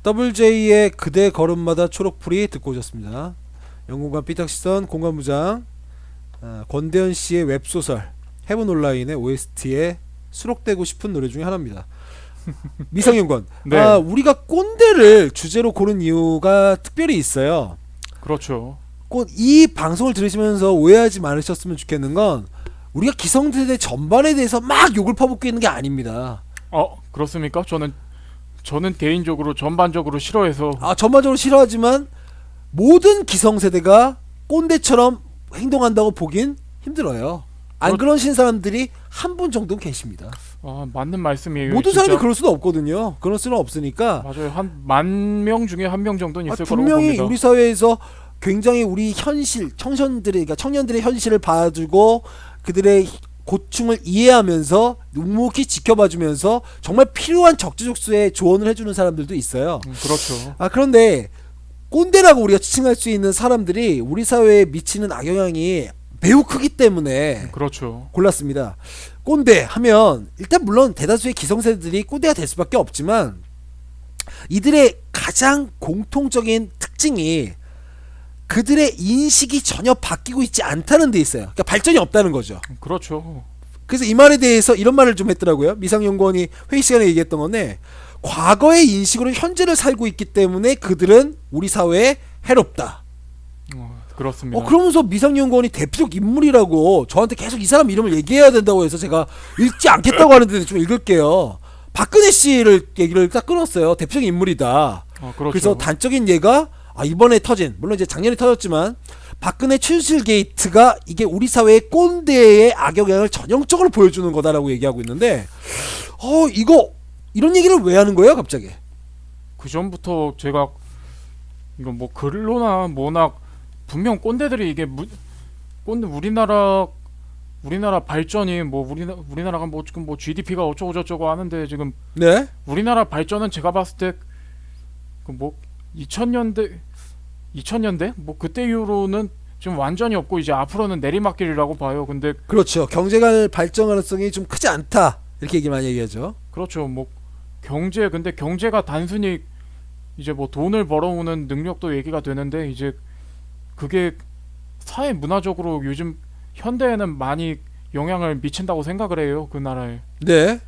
WJ의 그대 걸음마다 초록풀이 듣고 오셨습니다. 영공간 삐딱시선 공간무장, 권대현 씨의 웹소설 헤븐 온라인의 OST에 수록되고 싶은 노래 중에 하나입니다. 미성윤권. 네. 우리가 꼰대를 주제로 고른 이유가 특별히 있어요. 그렇죠. 이 방송을 들으시면서 오해하지 말으셨으면 좋겠는 건 우리가 기성세대 전반에 대해서 막 욕을 퍼붓고 있는 게 아닙니다. 그렇습니까? 저는 개인적으로 전반적으로 싫어해서. 전반적으로 싫어하지만 모든 기성세대가 꼰대처럼 행동한다고 보긴 힘들어요. 안 그러신 사람들이 한 분 정도는 계십니다. 맞는 말씀이에요. 모든 진짜. 사람이 그럴 수는 없거든요. 그럴 수는 없으니까. 맞아요. 한 10,000명 중에 1명 정도는 있을 거라고 분명히 봅니다. 우리 사회에서 굉장히 우리 현실, 그러니까 청년들의 현실을 봐주고 그들의 고충을 이해하면서 묵묵히 지켜봐주면서 정말 필요한 적재적소에 조언을 해주는 사람들도 있어요. 그렇죠. 그런데 꼰대라고 우리가 지칭할 수 있는 사람들이 우리 사회에 미치는 악영향이 매우 크기 때문에 그렇죠. 골랐습니다. 꼰대 하면 일단 물론 대다수의 기성세대들이 꼰대가 될 수밖에 없지만 이들의 가장 공통적인 특징이 그들의 인식이 전혀 바뀌고 있지 않다는 데 있어요. 그러니까 발전이 없다는 거죠. 그렇죠. 그래서 이 말에 대해서 이런 말을 좀 했더라고요. 미상연구원이 회의 시간에 얘기했던 건데, 과거의 인식으로 현재를 살고 있기 때문에 그들은 우리 사회에 해롭다. 그렇습니다. 그러면서 미상연구원이 대표적 인물이라고 저한테 계속 이 사람 이름을 얘기해야 된다고 해서 제가 읽지 않겠다고 하는데 좀 읽을게요. 박근혜 씨를 얘기를 딱 끊었어요. 대표적 인물이다. 그렇죠. 그래서 단적인 예가 이번에 터진, 물론 이제 작년에 터졌지만 박근혜 최순실 게이트가 이게 우리 사회의 꼰대의 악영향을 전형적으로 보여주는 거다라고 얘기하고 있는데, 이거 이런 얘기를 왜 하는 거예요 갑자기? 그 전부터 제가 이거 뭐 글로나 뭐나 분명 꼰대들이 이게 꼰대 우리나라 발전이 뭐 우리나라가 뭐 지금 뭐 GDP가 어쩌고 저쩌고 하는데 지금 네? 우리나라 발전은 제가 봤을 때 그 뭐 2000년대 뭐 그때 이후로는 지금 완전히 없고 이제 앞으로는 내리막길이라고 봐요. 근데 그렇죠. 경제가 발전 가능성이 좀 크지 않다 이렇게 많이 얘기하죠. 그렇죠. 뭐 근데 경제가 단순히 이제 뭐 돈을 벌어오는 능력도 얘기가 되는데 이제 그게 사회 문화적으로 요즘 현대에는 많이 영향을 미친다고 생각을 해요. 그 나라에. 네.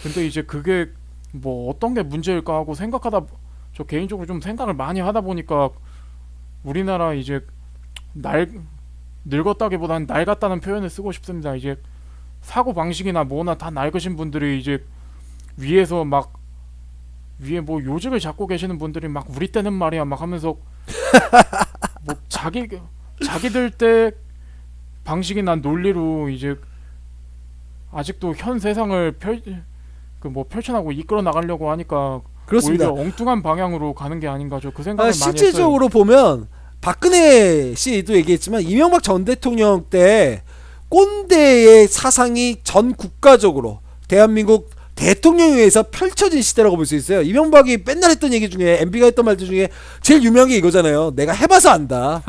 근데 이제 그게 뭐 어떤 게 문제일까 하고 저 개인적으로 좀 생각을 많이 하다 보니까 우리나라 이제 늙었다기보다는 낡았다는 표현을 쓰고 싶습니다. 이제 사고 방식이나 뭐나 다 낡으신 분들이 이제 위에 뭐 요직을 잡고 계시는 분들이 막 우리 때는 말이야 막 하면서 뭐 자기들 때 방식이나 논리로 이제 아직도 현 세상을 펼쳐나가고 이끌어 나가려고 하니까 그렇습니다. 오히려 엉뚱한 방향으로 가는 게 아닌가 그 생각을 많이 했어요. 실질적으로 보면 박근혜 씨도 얘기했지만 이명박 전 대통령 때 꼰대의 사상이 전 국가적으로 대한민국 대통령에 의해서 펼쳐진 시대라고 볼 수 있어요. 이명박이 맨날 했던 얘기 중에 MB가 했던 말들 중에 제일 유명한 게 이거잖아요. 내가 해봐서 안다.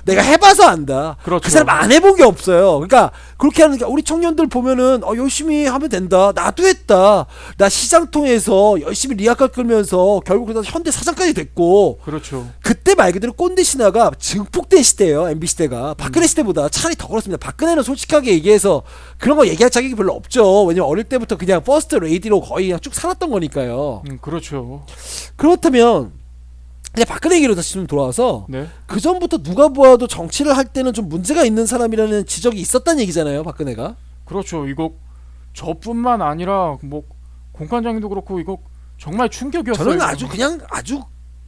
내가 해봐서 안다. 그렇죠. 그 사람 안 해본 게 없어요. 그러니까 그렇게 하는 게 우리 청년들 보면은 열심히 하면 된다. 나도 했다. 나 시장 통해서 열심히 리아카 끌면서 결국 그래서 현대 사장까지 됐고. 그렇죠. 그때 말 그대로 꼰대 신화가 증폭된 시대예요. MB 시대가 박근혜 시대보다 차라리 더 그렇습니다. 박근혜는 솔직하게 얘기해서 그런 거 얘기할 자격이 별로 없죠. 왜냐면 어릴 때부터 그냥 퍼스트 레이디로 거의 그냥 쭉 살았던 거니까요. 그렇죠. 그렇다면 그냥 박근혜 얘기로 다시 좀 돌아와서 네. 그 전부터 누가 보아도 정치를 할 때는 좀 문제가 있는 사람이라는 지적이 있었다는 얘기잖아요. 박근혜가. 그렇죠. 이거 저뿐만 아니라 뭐 공관장님도 그렇고 이거 정말 충격이었어요. 저는 아주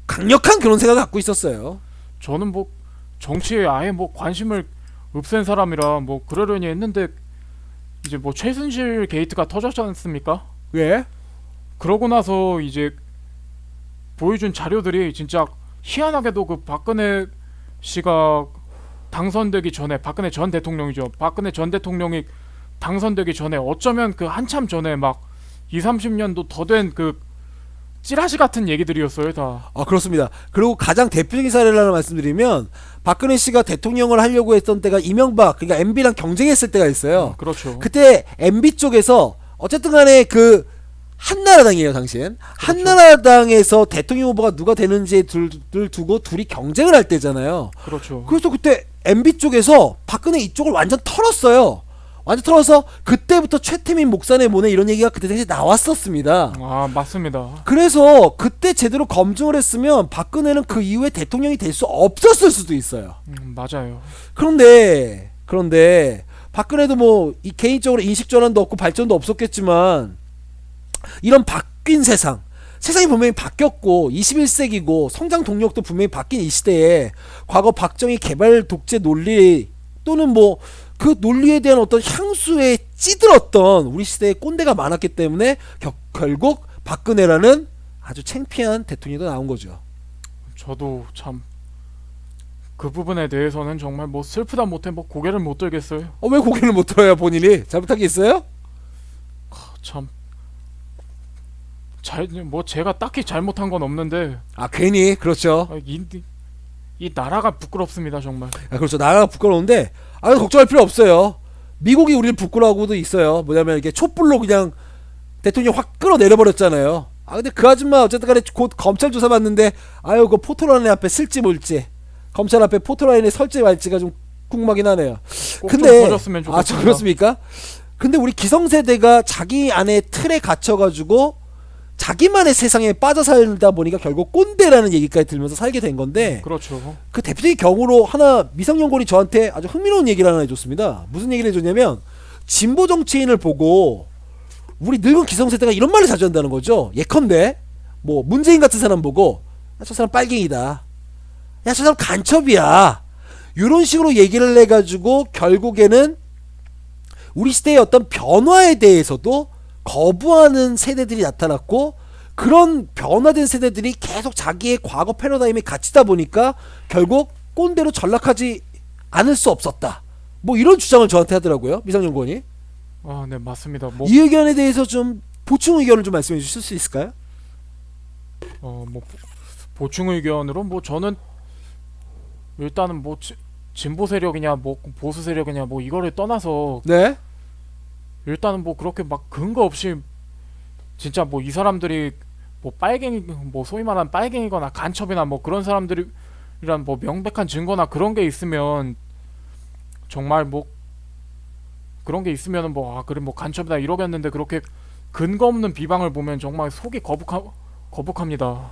강력한 그런 생각을 갖고 있었어요. 저는 뭐 정치에 아예 뭐 관심을 없앤 사람이라 뭐 그러려니 했는데 이제 뭐 최순실 게이트가 터졌지 않습니까? 왜? 그러고 나서 이제 보여준 자료들이 진짜 희한하게도 그 박근혜 씨가 당선되기 전에 박근혜 전 대통령이죠. 박근혜 전 대통령이 당선되기 전에 어쩌면 그 한참 전에 막 20-30년도 더 된 그 찌라시 같은 얘기들이었어요 다. 그렇습니다. 그리고 가장 대표적인 사례를 하나 말씀드리면 박근혜 씨가 대통령을 하려고 했던 때가 이명박 그러니까 MB랑 경쟁했을 때가 있어요. 그렇죠. 그때 MB 쪽에서 어쨌든 간에 그 한나라당이에요, 당신. 한나라당에서 대통령 후보가 누가 되는지에 둘 두고 둘이 경쟁을 할 때잖아요. 그렇죠. 그래서 그때 MB 쪽에서 박근혜 이쪽을 완전 털었어요. 완전 털어서 그때부터 최태민 목사네 뭐네 이런 얘기가 그때 당시에 나왔었습니다. 아, 맞습니다. 그래서 그때 제대로 검증을 했으면 박근혜는 그 이후에 대통령이 될 수 없었을 수도 있어요. 맞아요. 그런데 박근혜도 뭐 이 개인적으로 인식 전환도 없고 발전도 없었겠지만 이런 바뀐 세상이 분명히 바뀌었고 21세기고 성장 동력도 분명히 바뀐 이 시대에 과거 박정희 개발 독재 논리 또는 뭐 그 논리에 대한 어떤 향수에 찌들었던 우리 시대의 꼰대가 많았기 때문에 결국 박근혜라는 아주 창피한 대통령이 나온 거죠. 저도 참 그 부분에 대해서는 정말 뭐 슬프다 못해 뭐 고개를 못 들겠어요. 왜 고개를 못 들어요, 본인이? 잘못한 게 있어요? 참 뭐 제가 딱히 잘못한 건 없는데 괜히 그렇죠. 이 나라가 부끄럽습니다 정말. 그렇죠. 나라가 부끄러운데 걱정할 필요 없어요. 미국이 우리를 부끄러워하고도 있어요. 뭐냐면 이게 촛불로 그냥 대통령 확 끌어내려 버렸잖아요. 근데 그 아줌마 어쨌든 간에 곧 검찰 조사 받는데 그 포토라인 앞에 쓸지 몰지 검찰 앞에 포토라인에 설지 말지가 좀 궁금하긴 하네요. 근데 터졌으면 좋겠습니다. 그렇습니까? 근데 우리 기성세대가 자기 안에 틀에 갇혀가지고 자기만의 세상에 빠져 살다 보니까 결국 꼰대라는 얘기까지 들면서 살게 된 건데 그렇죠. 그 대표적인 경우로 하나 미성년권이 저한테 아주 흥미로운 얘기를 하나 해줬습니다. 무슨 얘기를 해줬냐면 진보 정치인을 보고 우리 늙은 기성세대가 이런 말을 자주 한다는 거죠. 예컨대 뭐 문재인 같은 사람 보고 저 사람 빨갱이다, 저 사람 간첩이야, 이런 식으로 얘기를 해가지고 결국에는 우리 시대의 어떤 변화에 대해서도 거부하는 세대들이 나타났고 그런 변화된 세대들이 계속 자기의 과거 패러다임에 갇히다 보니까 결국 꼰대로 전락하지 않을 수 없었다, 뭐 이런 주장을 저한테 하더라고요, 미성년권이. 네, 맞습니다. 이 의견에 대해서 좀 보충 의견을 좀 말씀해 주실 수 있을까요? 뭐 보충 의견으로 뭐 저는 일단은 뭐 진보 세력이냐 뭐 보수 세력이냐 뭐 이거를 떠나서 네. 일단은 뭐 그렇게 막 근거 없이 진짜 뭐 이 사람들이 뭐 빨갱이 뭐 소위 말하는 빨갱이거나 간첩이나 뭐 그런 사람들이란 뭐 명백한 증거나 그런 게 있으면 정말 뭐 그런 게 있으면은 뭐 그래 뭐 간첩이다 이러겠는데 그렇게 근거 없는 비방을 보면 정말 속이 거북합니다.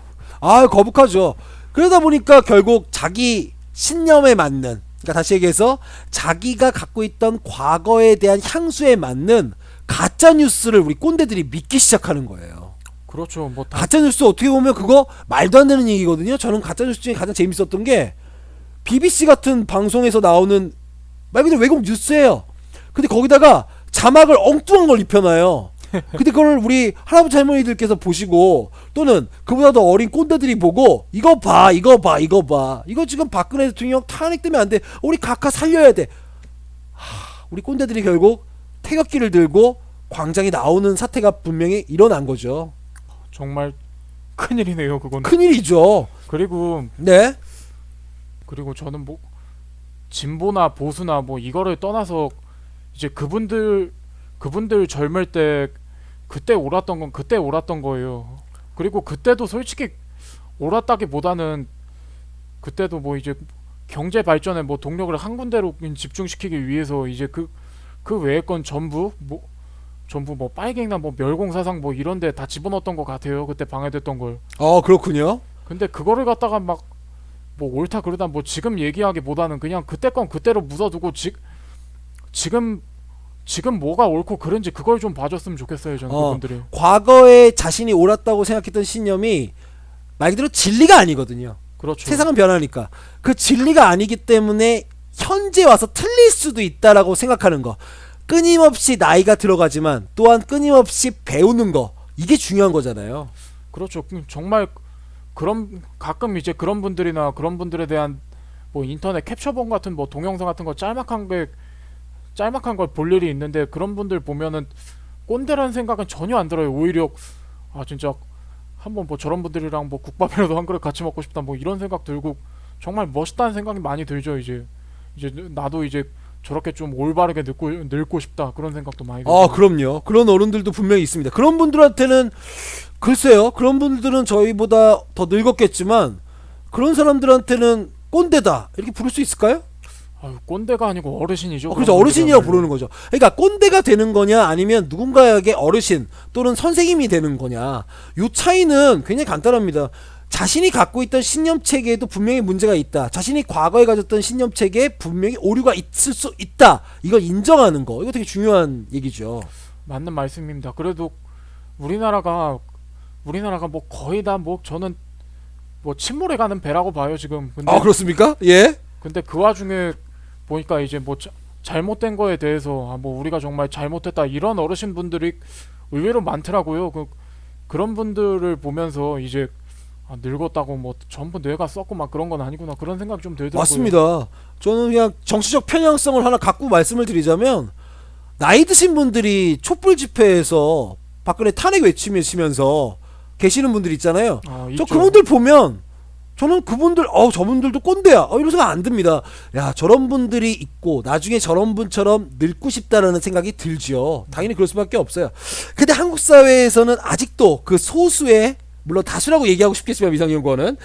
거북하죠. 그러다 보니까 결국 자기 신념에 맞는, 그러니까 다시 얘기해서 자기가 갖고 있던 과거에 대한 향수에 맞는 가짜 뉴스를 우리 꼰대들이 믿기 시작하는 거예요. 그렇죠. 뭐 가짜 뉴스 어떻게 보면 그거 말도 안 되는 얘기거든요. 저는 가짜 뉴스 중에 가장 재밌었던 게 BBC 같은 방송에서 나오는 말 그대로 외국 뉴스예요. 근데 거기다가 자막을 엉뚱한 걸 입혀놔요. 근데 그걸 우리 할아버지 할머니들께서 보시고 또는 그보다 더 어린 꼰대들이 보고 이거 봐 이거 지금 박근혜 대통령 탄핵되면 안 돼, 우리 각하 살려야 돼. 우리 꼰대들이 결국 태극기를 들고 광장에 나오는 사태가 분명히 일어난 거죠. 정말 큰일이네요 그건. 큰일이죠. 그리고 네. 그리고 저는 뭐 진보나 보수나 뭐 이거를 떠나서 이제 그분들 젊을 때 그때 옳았던 건 그때 옳았던 거예요. 그리고 그때도 솔직히 옳았다기보다는 그때도 뭐 이제 경제 발전에 뭐 동력을 한 군데로 집중시키기 위해서 이제 그 외의 건 전부 뭐 빨갱이나 뭐 멸공사상 뭐 이런데 다 집어넣었던 것 같아요. 그때 방해됐던 걸. 그렇군요. 근데 그거를 갖다가 막 뭐 옳다 그러다 뭐 지금 얘기하기보다는 그냥 그때 건 그때로 묻어두고 지금 뭐가 옳고 그른지 그걸 좀 봐줬으면 좋겠어요. 저는 그분들이. 과거에 자신이 옳았다고 생각했던 신념이 말 그대로 진리가 아니거든요. 그렇죠. 세상은 변하니까 그 진리가 아니기 때문에 현재 와서 틀릴 수도 있다라고 생각하는 거, 끊임없이 나이가 들어가지만 또한 끊임없이 배우는 거, 이게 중요한 거잖아요. 그렇죠. 정말 그런 가끔 이제 그런 분들이나 그런 분들에 대한 뭐 인터넷 캡처본 같은 뭐 동영상 같은 거 짤막한 걸 볼 일이 있는데 그런 분들 보면은 꼰대라는 생각은 전혀 안 들어요. 오히려 진짜 한번 뭐 저런 분들이랑 뭐 국밥이라도 한 그릇 같이 먹고 싶다 뭐 이런 생각 들고 정말 멋있다는 생각이 많이 들죠. 이제 나도 이제 저렇게 좀 올바르게 늙고 싶다 그런 생각도 많이 들어요. 그럼요. 그런 어른들도 분명히 있습니다. 그런 분들한테는 글쎄요. 그런 분들은 저희보다 더 늙었겠지만 그런 사람들한테는 꼰대다 이렇게 부를 수 있을까요? 아유, 꼰대가 아니고 어르신이죠. 그렇죠. 그런 어르신이라고 분들이야말로. 부르는 거죠. 그러니까 꼰대가 되는 거냐 아니면 누군가에게 어르신 또는 선생님이 되는 거냐. 요 차이는 굉장히 간단합니다. 자신이 갖고 있던 신념체계에도 분명히 문제가 있다. 자신이 과거에 가졌던 신념체계에 분명히 오류가 있을 수 있다. 이걸 인정하는 거. 이거 되게 중요한 얘기죠. 맞는 말씀입니다. 그래도 우리나라가 뭐 거의 다 뭐 저는 뭐 침몰해 가는 배라고 봐요 지금. 그렇습니까? 예. 근데 그 와중에 보니까 이제 뭐 잘못된 거에 대해서 뭐 우리가 정말 잘못했다 이런 어르신분들이 의외로 많더라고요. 그런 분들을 보면서 이제 늙었다고 뭐 전부 뇌가 썩고 막 그런 건 아니구나 그런 생각이 좀 들더라고요. 맞습니다. 저는 그냥 정치적 편향성을 하나 갖고 말씀을 드리자면 나이 드신 분들이 촛불 집회에서 박근혜 탄핵 외치면서 계시는 분들 있잖아요. 저 있죠. 그분들 보면 저는 그분들 저분들도 꼰대야 이런 생각 안 듭니다. 야 저런 분들이 있고 나중에 저런 분처럼 늙고 싶다라는 생각이 들지요. 당연히 그럴 수밖에 없어요. 근데 한국 사회에서는 아직도 그 소수의 물론 다수라고 얘기하고 싶겠지만 미상연구원은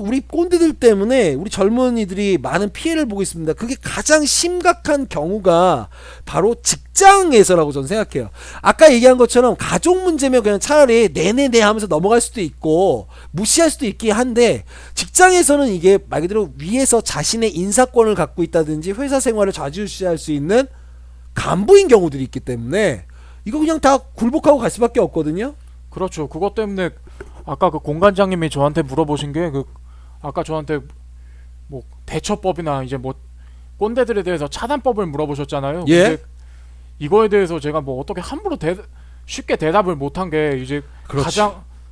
우리 꼰대들 때문에 우리 젊은이들이 많은 피해를 보고 있습니다. 그게 가장 심각한 경우가 바로 직장에서라고 저는 생각해요. 아까 얘기한 것처럼 가족 문제면 그냥 차라리 네네네 하면서 넘어갈 수도 있고 무시할 수도 있긴 한데 직장에서는 이게 말 그대로 위에서 자신의 인사권을 갖고 있다든지 회사 생활을 좌지우지할 수 있는 간부인 경우들이 있기 때문에 이거 그냥 다 굴복하고 갈 수밖에 없거든요. 그렇죠. 그것 때문에 아까 그 공관장님이 저한테 물어보신 게 아까 저한테 뭐 대처법이나 이제 뭐 꼰대들에 대해서 차단법을 물어보셨잖아요. 예. 근데 이거에 대해서 제가 뭐 어떻게 함부로 쉽게 대답을 못한 게 이제 그렇지.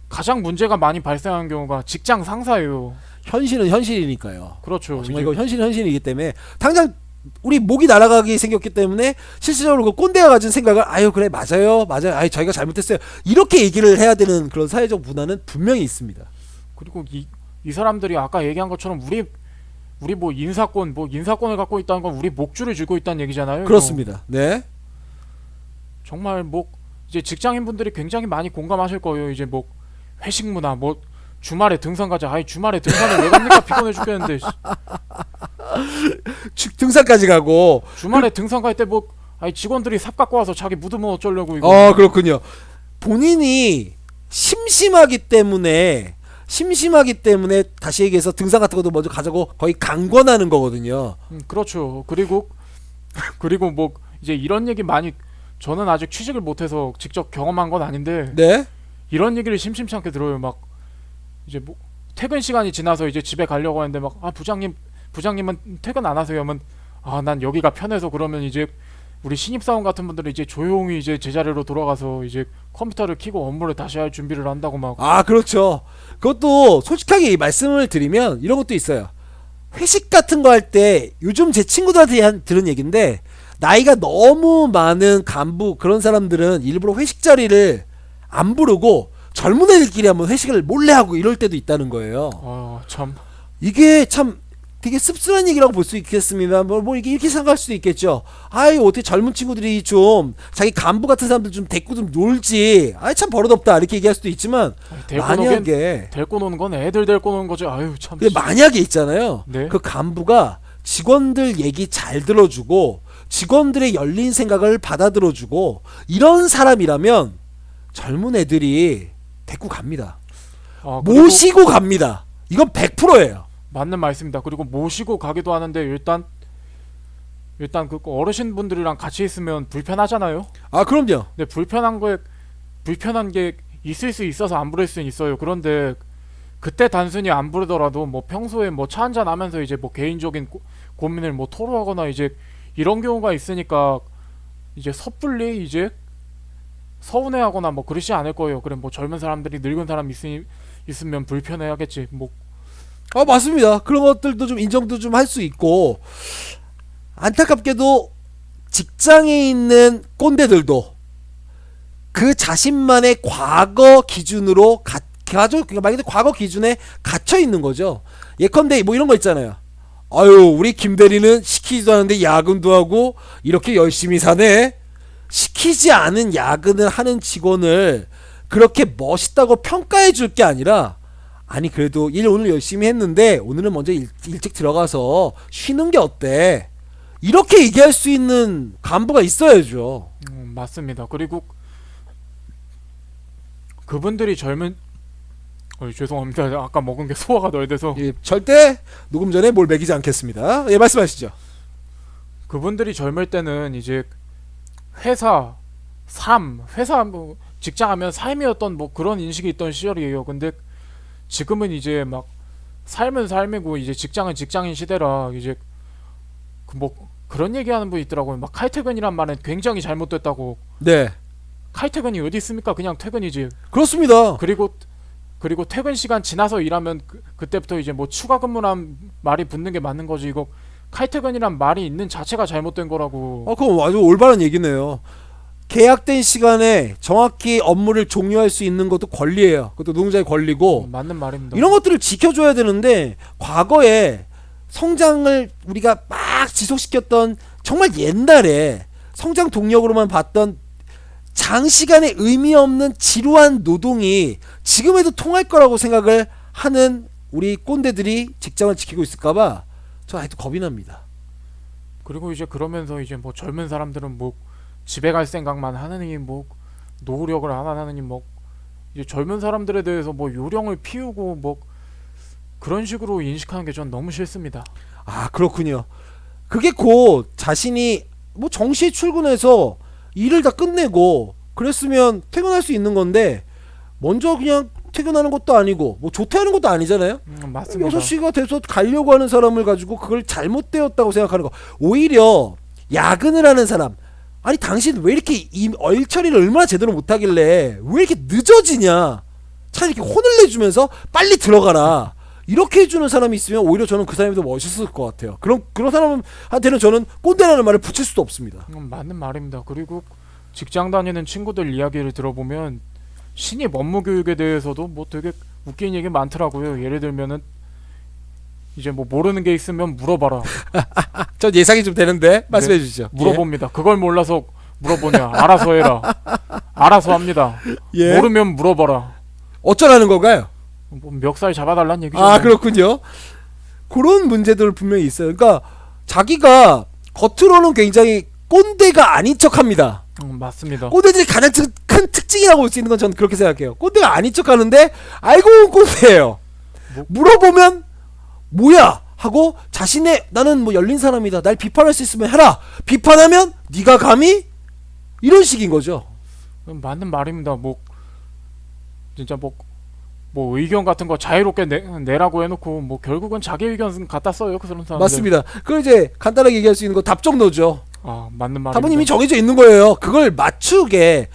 가장 문제가 많이 발생한 경우가 직장 상사예요. 현실은 현실이니까요. 그렇죠. 정말 이거 현실은 현실이기 때문에 당장 우리 목이 날아가게 생겼기 때문에 실질적으로 그 꼰대가 가진 생각을 그래 맞아요 저희가 잘못했어요 이렇게 얘기를 해야 되는 그런 사회적 문화는 분명히 있습니다. 그리고 이 사람들이 아까 얘기한 것처럼 우리 뭐 인사권을 갖고 있다는 건 우리 목줄을 쥐고 있다는 얘기잖아요. 그렇습니다. 네. 정말 뭐 이제 직장인분들이 굉장히 많이 공감하실 거예요. 이제 뭐 회식 문화 뭐 주말에 등산 가자. 주말에 등산을 왜 갑니까? 피곤해 죽겠는데. 등산까지 가고 주말에 등산 갈 때 뭐 직원들이 삽 갖고 와서 자기 묻으면 어쩌려고 이거. 그렇군요. 본인이 심심하기 때문에 다시 얘기해서 등산 같은 것도 먼저 가자고 거의 강권하는 거거든요. 그렇죠. 그리고 뭐 이제 이런 얘기 많이 저는 아직 취직을 못해서 직접 경험한 건 아닌데 네. 이런 얘기를 심심치 않게 들어요. 막 이제 뭐 퇴근 시간이 지나서 이제 집에 가려고 하는데 막 부장님은 퇴근 안 하세요? 하면 난 여기가 편해서 그러면 이제 우리 신입사원 같은 분들은 이제 조용히 이제 제자리로 돌아가서 이제 컴퓨터를 켜고 업무를 다시 할 준비를 한다고 막. 그렇죠. 그것도 솔직하게 말씀을 드리면 이런 것도 있어요. 회식 같은 거 할 때 요즘 제 친구들한테 들은 얘기인데 나이가 너무 많은 간부 그런 사람들은 일부러 회식 자리를 안 부르고 젊은 애들끼리 한번 회식을 몰래 하고 이럴 때도 있다는 거예요. 참 이게 참 되게 씁쓸한 얘기라고 볼 수 있겠습니다. 뭐 이렇게 생각할 수도 있겠죠. 어떻게 젊은 친구들이 좀 자기 간부 같은 사람들 좀 데리고 좀 놀지. 참 버릇없다 이렇게 얘기할 수도 있지만 만약에 데리고 노는 건 애들 데리고 노는 거죠. 참. 근데 만약에 있잖아요. 네? 그 간부가 직원들 얘기 잘 들어주고 직원들의 열린 생각을 받아 들어주고 이런 사람이라면 젊은 애들이 데리고 갑니다. 모시고 갑니다. 이건 100%예요. 맞는 말씀입니다. 그리고 모시고 가기도 하는데 일단 그 어르신분들이랑 같이 있으면 불편하잖아요. 그럼요. 근데 불편한 게 있을 수 있어서 안 부를 수는 있어요. 그런데 그때 단순히 안 부르더라도 뭐 평소에 뭐 차 한잔 하면서 이제 뭐 개인적인 고민을 뭐 토로하거나 이제 이런 경우가 있으니까 이제 섣불리 이제 서운해하거나 뭐 그러지 않을 거예요. 그래 뭐 젊은 사람들이 늙은 사람 있으면 불편해하겠지. 뭐 맞습니다. 그런 것들도 좀 인정도 좀 할 수 있고 안타깝게도 직장에 있는 꼰대들도 그 자신만의 과거 기준으로 말 그대로 과거 기준에 갇혀 있는 거죠. 예컨대 뭐 이런 거 있잖아요. 아유 우리 김대리는 시키지도 않은데 야근도 하고 이렇게 열심히 사네. 시키지 않은 야근을 하는 직원을 그렇게 멋있다고 평가해 줄 게 아니라, 아니 그래도 일 오늘 열심히 했는데 오늘은 먼저 일찍 들어가서 쉬는 게 어때, 이렇게 얘기할 수 있는 간부가 있어야죠. 맞습니다. 그리고 그분들이 젊은 죄송합니다. 아까 먹은 게 소화가 덜 돼서. 예, 절대 녹음 전에 뭘 먹이지 않겠습니다. 예, 말씀하시죠. 그분들이 젊을 때는 이제 회사 뭐 직장하면 삶이었던 뭐 그런 인식이 있던 시절이에요. 근데 지금은 이제 막 삶은 삶이고 이제 직장은 직장인 시대라 이제 뭐 그런 얘기하는 분 있더라고요. 막 칼퇴근이란 말은 굉장히 잘못됐다고. 네, 칼퇴근이 어디 있습니까? 그냥 퇴근이지. 그렇습니다. 그리고 퇴근 시간 지나서 일하면 그때부터 이제 뭐 추가 근무란 말이 붙는 게 맞는 거지. 이거 칼퇴근이란 말이 있는 자체가 잘못된 거라고. 그럼 아주 올바른 얘기네요. 계약된 시간에 정확히 업무를 종료할 수 있는 것도 권리예요. 그것도 노동자의 권리고, 맞는 말입니다. 이런 것들을 지켜줘야 되는데, 과거에 성장을 우리가 막 지속시켰던, 정말 옛날에 성장 동력으로만 봤던 장시간의 의미 없는 지루한 노동이 지금에도 통할 거라고 생각을 하는 우리 꼰대들이 직장을 지키고 있을까봐 저 아직도 겁이 납니다. 그리고 이제 그러면서 이제 뭐 젊은 사람들은 뭐 집에 갈 생각만 하느니 뭐 노력을 안 하느니 뭐 이제 젊은 사람들에 대해서 뭐 요령을 피우고 뭐 그런 식으로 인식하는 게 전 너무 싫습니다. 아, 그렇군요. 그게 곧 자신이 뭐 정시에 출근해서 일을 다 끝내고 그랬으면 퇴근할 수 있는 건데, 먼저 그냥 퇴근하는 것도 아니고 뭐 조퇴하는 것도 아니잖아요. 맞습니다. 6시가 돼서 가려고 하는 사람을 가지고 그걸 잘못되었다고 생각하는 거. 오히려 야근을 하는 사람, 아니 당신 왜 이렇게 일 처리를 얼마나 제대로 못하길래 왜 이렇게 늦어지냐, 차라리 이렇게 혼을 내주면서 빨리 들어가라, 이렇게 해주는 사람이 있으면 오히려 저는 그 사람이 더 멋있을 것 같아요. 그런 사람한테는 저는 꼰대라는 말을 붙일 수도 없습니다. 맞는 말입니다. 그리고 직장 다니는 친구들 이야기를 들어보면 신입 업무 교육에 대해서도 뭐 되게 웃긴 얘기 많더라고요. 예를 들면은 이제 뭐 모르는 게 있으면 물어봐라. 전 예상이 좀 되는데 말씀해 주시죠. 물어봅니다. 그걸 몰라서 물어보냐? 알아서 해라. 알아서 합니다. 예. 모르면 물어봐라. 어쩌라는 건가요? 뭐 멱살 잡아달라는 얘기죠. 아, 그렇군요. 그런 문제들 분명히 있어요. 그러니까 자기가 겉으로는 굉장히 꼰대가 아닌 척합니다. 맞습니다. 꼰대들이 가장 큰 특징이라고 볼 수 있는 건 저는 그렇게 생각해요. 꼰대가 아닌 척하는데 알고 보면 꼰대예요. 물어보면 뭐야 하고 자신의, 나는 뭐 열린 사람이다, 날 비판할 수 있으면 해라, 비판하면 네가 감히, 이런 식인 거죠. 맞는 말입니다. 뭐 진짜 뭐 의견 같은 거 자유롭게 내라고 해놓고 뭐 결국은 자기 의견 갖다 써요. 그 사람들. 맞습니다. 그걸 이제 간단하게 얘기할 수 있는 거 답정너죠. 아, 맞는 말입니다. 답은 이미 정해져 있는 거예요. 그걸 맞추게.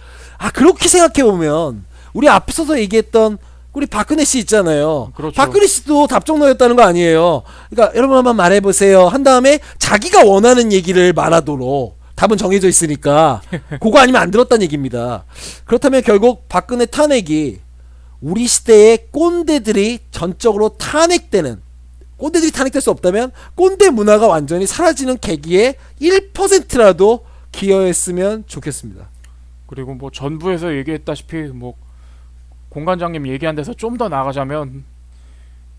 그렇게 생각해 보면 우리 앞서서 얘기했던 우리 박근혜 씨 있잖아요. 그렇죠. 박근혜 씨도 답정너였다는 거 아니에요. 그러니까 여러분 한번 말해보세요 한 다음에 자기가 원하는 얘기를 말하도록, 답은 정해져 있으니까 그거 아니면 안 들었다는 얘기입니다. 그렇다면 결국 박근혜 탄핵이 우리 시대의 꼰대들이 전적으로 탄핵되는, 꼰대들이 탄핵될 수 없다면 꼰대 문화가 완전히 사라지는 계기에 1%라도 기여했으면 좋겠습니다. 그리고 뭐 전부에서 얘기했다시피 뭐 공관장님 얘기한 데서 좀 더 나가자면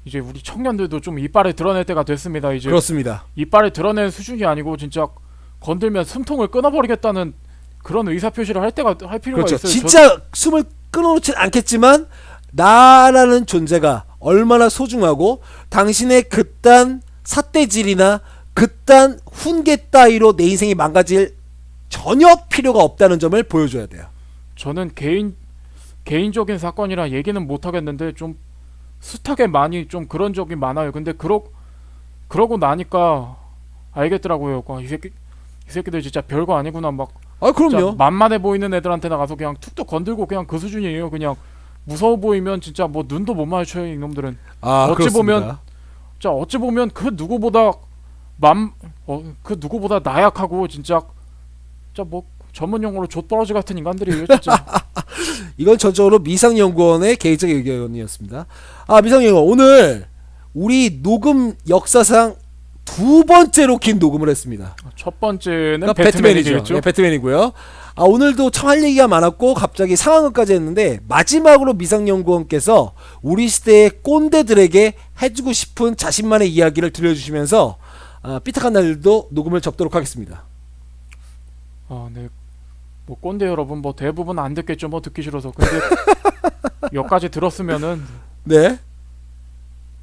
이제 우리 청년들도 좀 이빨을 드러낼 때가 됐습니다. 이제 그렇습니다. 이빨을 드러낸 수준이 아니고 진짜 건들면 숨통을 끊어버리겠다는 그런 의사표시를 할 필요가 그렇죠. 있어요. 진짜 숨을 끊어놓진 않겠지만 나라는 존재가 얼마나 소중하고 당신의 그딴 삿대질이나 그딴 훈계 따위로 내 인생이 망가질 전혀 필요가 없다는 점을 보여줘야 돼요. 저는 개인적인 사건이라 얘기는 못 하겠는데 좀 숱하게 많이 좀 그런 적이 많아요. 근데 그러고 나니까 알겠더라고요. 이 새끼들 진짜 별거 아니구나. 막 그럼요. 만만해 보이는 애들한테 나가서 그냥 툭툭 건들고 그냥 그 수준이에요. 그냥 무서워 보이면 진짜 뭐 눈도 못 마주쳐요, 이놈들은. 어찌 보면 그 누구보다 나약하고 진짜 뭐 전문 용어로 좆버러지 같은 인간들이에요, 진짜. 이건 전적으로 미상연구원의 개인적 의견이었습니다. 미상연구원, 오늘 우리 녹음 역사상 두 번째로 긴 녹음을 했습니다. 첫 번째는 그러니까 배트맨이겠죠. 네, 배트맨이고요. 오늘도 참 할 얘기가 많았고 갑자기 상황극까지 했는데 마지막으로 미상연구원께서 우리 시대의 꼰대들에게 해주고 싶은 자신만의 이야기를 들려주시면서 삐딱한 날도 녹음을 접도록 하겠습니다. 네. 뭐 꼰대 여러분 뭐 대부분 안 듣겠죠. 뭐 듣기 싫어서. 근데 여기까지 들었으면은 네.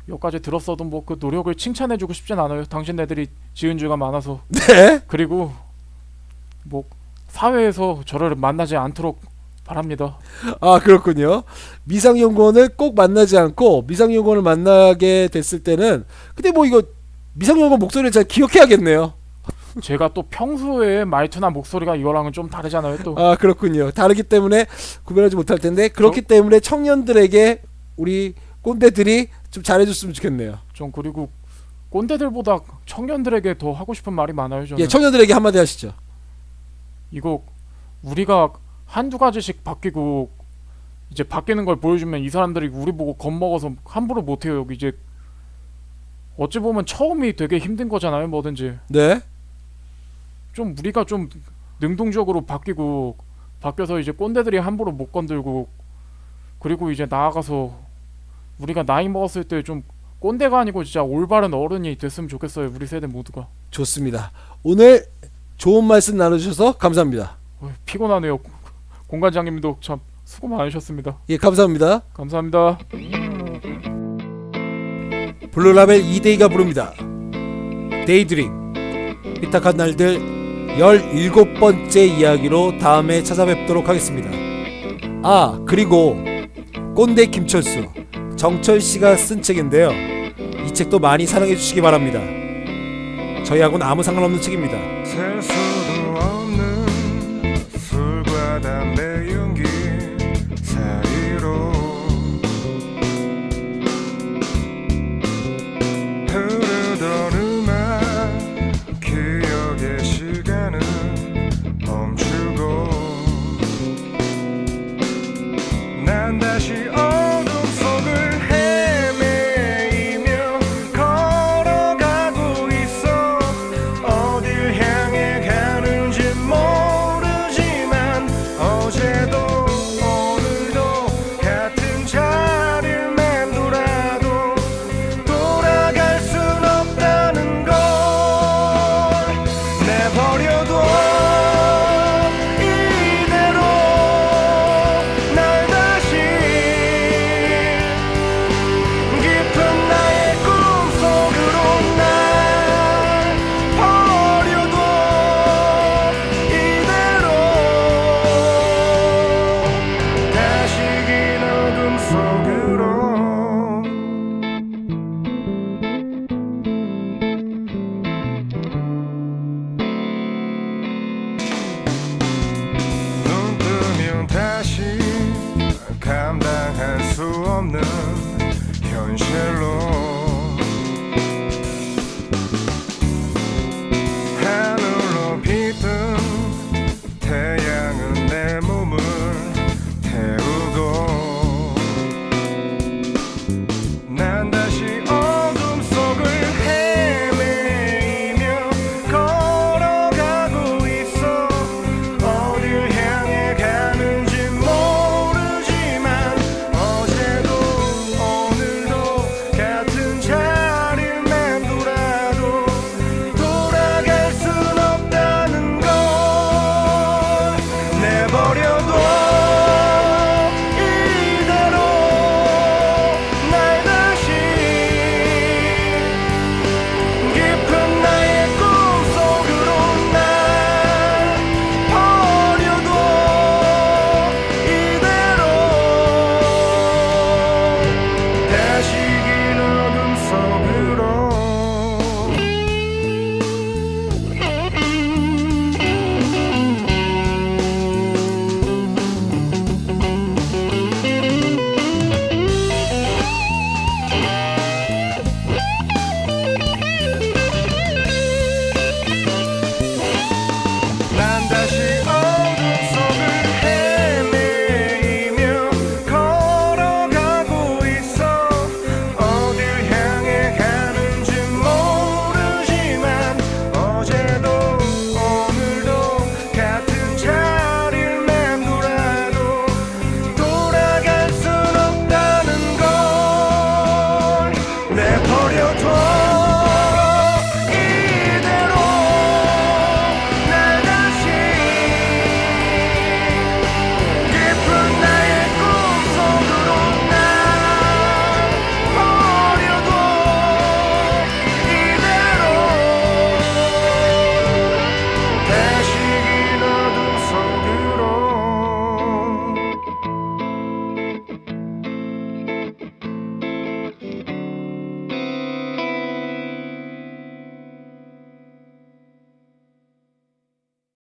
여기까지 들었어도 뭐 그 노력을 칭찬해주고 싶진 않아요. 당신네들이 지은 죄가 많아서. 네. 그리고 뭐 사회에서 저를 만나지 않도록 바랍니다. 그렇군요. 미상연구원을 꼭 만나지 않고 미상연구원을 만나게 됐을 때는 근데 뭐 이거 미상연구원 목소리를 잘 기억해야겠네요. 제가 또 평소에 말투나 목소리가 이거랑은 좀 다르잖아요. 또 그렇군요. 다르기 때문에 구별하지 못할 텐데 그렇기 때문에 청년들에게 우리 꼰대들이 좀 잘해줬으면 좋겠네요. 좀 그리고 꼰대들보다 청년들에게 더 하고 싶은 말이 많아요. 저는. 예, 청년들에게 한마디 하시죠. 이거 우리가 한두 가지씩 바뀌고 이제 바뀌는 걸 보여주면 이 사람들이 우리 보고 겁먹어서 함부로 못해요. 여기 이제 어찌 보면 처음이 되게 힘든 거잖아요. 뭐든지 네. 좀 우리가 좀 능동적으로 바뀌어서 이제 꼰대들이 함부로 못 건들고 그리고 이제 나아가서 우리가 나이 먹었을 때 좀 꼰대가 아니고 진짜 올바른 어른이 됐으면 좋겠어요. 우리 세대 모두가. 좋습니다. 오늘 좋은 말씀 나눠주셔서 감사합니다. 피곤하네요. 공관장님도 참 수고 많으셨습니다. 예, 감사합니다. 감사합니다. 블루라벨 2데이가 부릅니다. 데이드림. 삐딱한 날들 17번째 이야기로 다음에 찾아뵙도록 하겠습니다. 그리고 꼰대 김철수 정철씨가 쓴 책인데요. 이 책도 많이 사랑해 주시기 바랍니다. 저희하고는 아무 상관없는 책입니다. 셀 수도 없는 술과 담배 연기 사이로 흐르던 음악 기억의 시간은 멈추고 난 다시 어둠 속을 헤매이며 걸어가고 있어 어딜 향해 내버려둬